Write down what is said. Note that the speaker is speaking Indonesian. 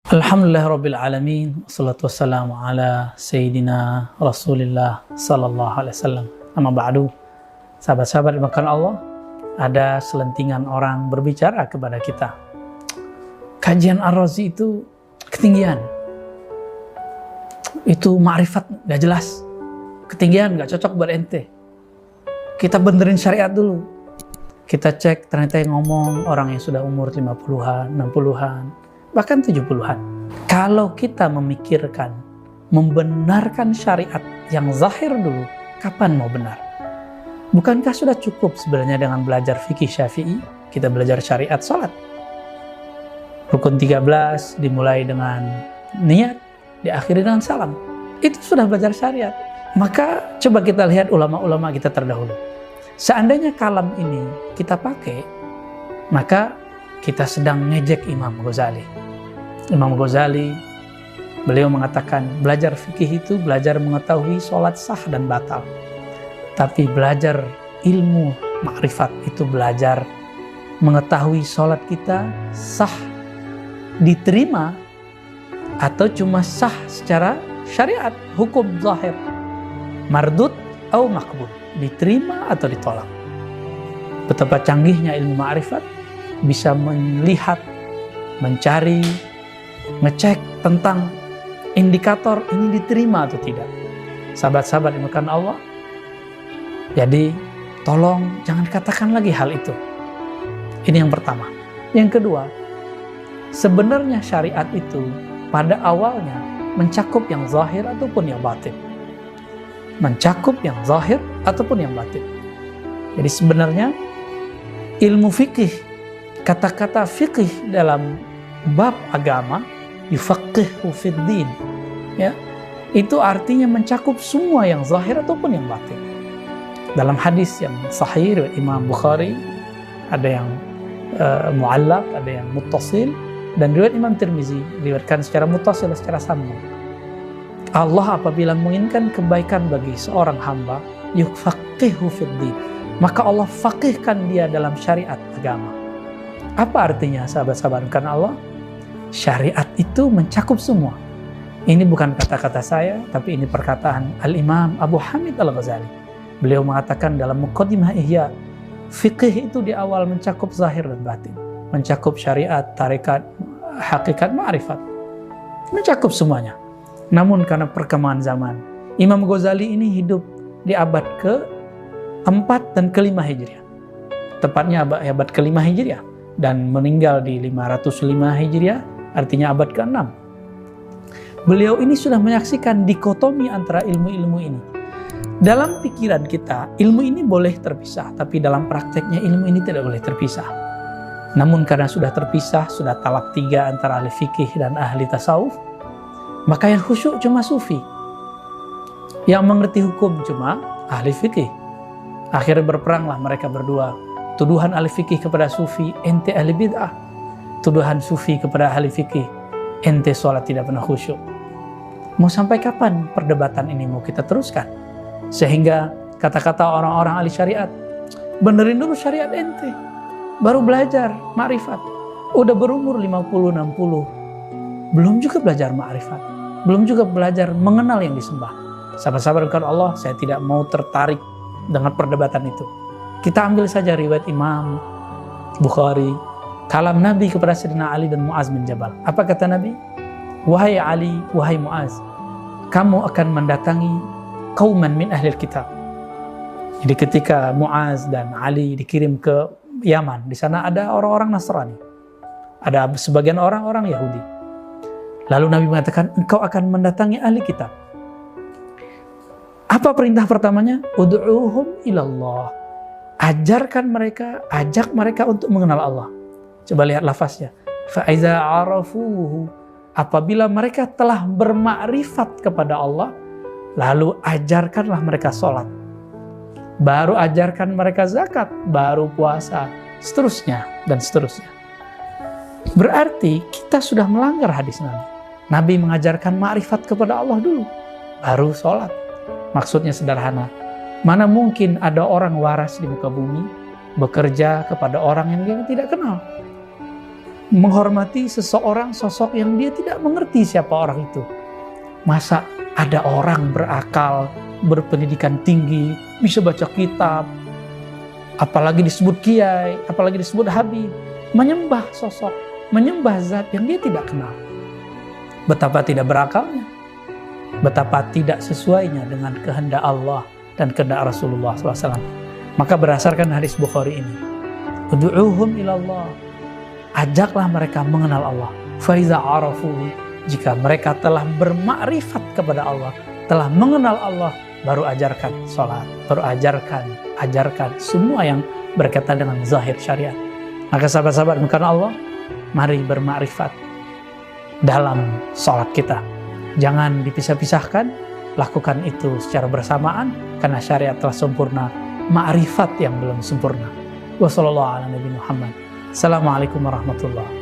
Alhamdulillahirrabbilalamin. Wassalatu wassalamu ala Sayyidina Rasulillah Sallallahu Alaihi Wasallam. Amma ba'du. Sahabat-sahabat dimakan Allah, ada selentingan orang berbicara kepada kita. Kajian Ar-Razi itu ketinggian. Itu ma'rifat gak jelas. Ketinggian gak cocok buat ente. Kita benerin syariat dulu. Kita cek ternyata yang ngomong orang yang sudah umur 50-an, 60-an. Bahkan 70-an. Kalau kita memikirkan, membenarkan syariat yang zahir dulu, kapan mau benar? Bukankah sudah cukup sebenarnya dengan belajar fikih Syafi'i, kita belajar syariat salat? Rukun 13 dimulai dengan niat, diakhiri dengan salam. Itu sudah belajar syariat. Maka coba kita lihat ulama-ulama kita terdahulu. Seandainya kalam ini kita pakai, maka kita sedang ngejek Imam Ghazali. Imam Ghazali, beliau mengatakan belajar fikih itu belajar mengetahui sholat sah dan batal. Tapi belajar ilmu ma'rifat itu belajar mengetahui sholat kita sah, diterima, atau cuma sah secara syariat, hukum zahir. Mardud atau makbul, diterima atau ditolak. Betapa canggihnya ilmu ma'rifat, bisa melihat, mencari, ngecek tentang indikator ini diterima atau tidak. Sahabat-sahabat yang dimuliakan Allah, jadi tolong jangan katakan lagi hal itu. Ini yang pertama. Yang kedua, sebenarnya syariat itu pada awalnya mencakup yang zahir ataupun yang batin. Mencakup yang zahir ataupun yang batin. Jadi sebenarnya ilmu fikih, kata-kata fikih dalam bab agama, yufaqihu fid din, ya, itu artinya mencakup semua yang zahir ataupun yang batin. Dalam hadis yang sahih riwayat Imam Bukhari, ada yang mu'allaq, ada yang muttasil, dan riwayat Imam Tirmizi diriwayatkan secara muttasil, secara sambung. Allah apabila menginginkan kebaikan bagi seorang hamba, yufaqihu fid din, maka Allah faqihkan dia dalam syariat agama. Apa artinya sahabat-sahabat karena Allah? Syariat itu mencakup semua. Ini bukan kata-kata saya, tapi ini perkataan Al-Imam Abu Hamid Al-Ghazali. Beliau mengatakan dalam Muqaddimah Ihya, fikih itu di awal mencakup zahir dan batin. Mencakup syariat, tarekat, hakikat, ma'rifat. Mencakup semuanya. Namun karena perkembangan zaman, Imam Ghazali ini hidup di abad ke-4 dan ke-5 Hijriah. Tepatnya abad ke-5 Hijriah. Dan meninggal di 505 Hijriah, artinya abad ke-6. Beliau ini sudah menyaksikan dikotomi antara ilmu-ilmu ini. Dalam pikiran kita, ilmu ini boleh terpisah, tapi dalam prakteknya ilmu ini tidak boleh terpisah. Namun karena sudah terpisah, sudah talak 3 antara ahli fikih dan ahli tasawuf, maka yang khusyuk cuma sufi. Yang mengerti hukum cuma ahli fikih. Akhirnya berperanglah mereka berdua. Tuduhan ahli fikih kepada sufi, ente ahli bid'ah. Tuduhan sufi kepada ahli fikih, ente sholat tidak pernah khusyuk. Mau sampai kapan perdebatan ini mau kita teruskan? Sehingga kata-kata orang-orang ahli syariat, benerin dulu syariat ente, baru belajar ma'rifat. Udah berumur 50-60, belum juga belajar ma'rifat, belum juga belajar mengenal yang disembah. Sahabat-sahabat dengan Allah, saya tidak mau tertarik dengan perdebatan itu. Kita ambil saja riwayat Imam Bukhari, kalam Nabi kepada Sayyidina Ali dan Mu'az bin Jabal. Apa kata Nabi? Wahai Ali, wahai Mu'az, kamu akan mendatangi qauman min ahlil kitab. Jadi ketika Mu'az dan Ali dikirim ke Yaman, di sana ada orang-orang Nasrani. Ada sebagian orang-orang Yahudi. Lalu Nabi mengatakan, engkau akan mendatangi ahli kitab. Apa perintah pertamanya? Ud'uhum ilallah. Ajarkan mereka, ajak mereka untuk mengenal Allah. Coba lihat lafaznya. Fa'iza arafuhu. Apabila mereka telah bermakrifat kepada Allah, lalu ajarkanlah mereka sholat. Baru ajarkan mereka zakat, baru puasa, seterusnya dan seterusnya. Berarti kita sudah melanggar hadis Nabi. Nabi mengajarkan makrifat kepada Allah dulu, baru sholat. Maksudnya sederhana. Mana mungkin ada orang waras di muka bumi bekerja kepada orang yang dia tidak kenal. menghormati seseorang, sosok yang dia tidak mengerti siapa orang itu. Masa ada orang berakal, berpendidikan tinggi, bisa baca kitab, apalagi disebut kiai, apalagi disebut habib, menyembah sosok, menyembah zat yang dia tidak kenal. Betapa tidak berakalnya, betapa tidak sesuainya dengan kehendak Allah dan kehendak Rasulullah SAW. Maka berdasarkan hadis Bukhari ini, ud'uuhum ilallah, ajaklah mereka mengenal Allah. Faiza arafu, jika mereka telah bermakrifat kepada Allah, telah mengenal Allah, baru ajarkan sholat, baru ajarkan semua yang berkaitan dengan zahir syariat. Maka sahabat-sahabat karena Allah, mari bermakrifat dalam sholat kita. Jangan dipisah-pisahkan, lakukan itu secara bersamaan, karena syariat telah sempurna, makrifat yang belum sempurna. Wassalamualaikum warahmatullahi wabarakatuh. Assalamualaikum warahmatullahi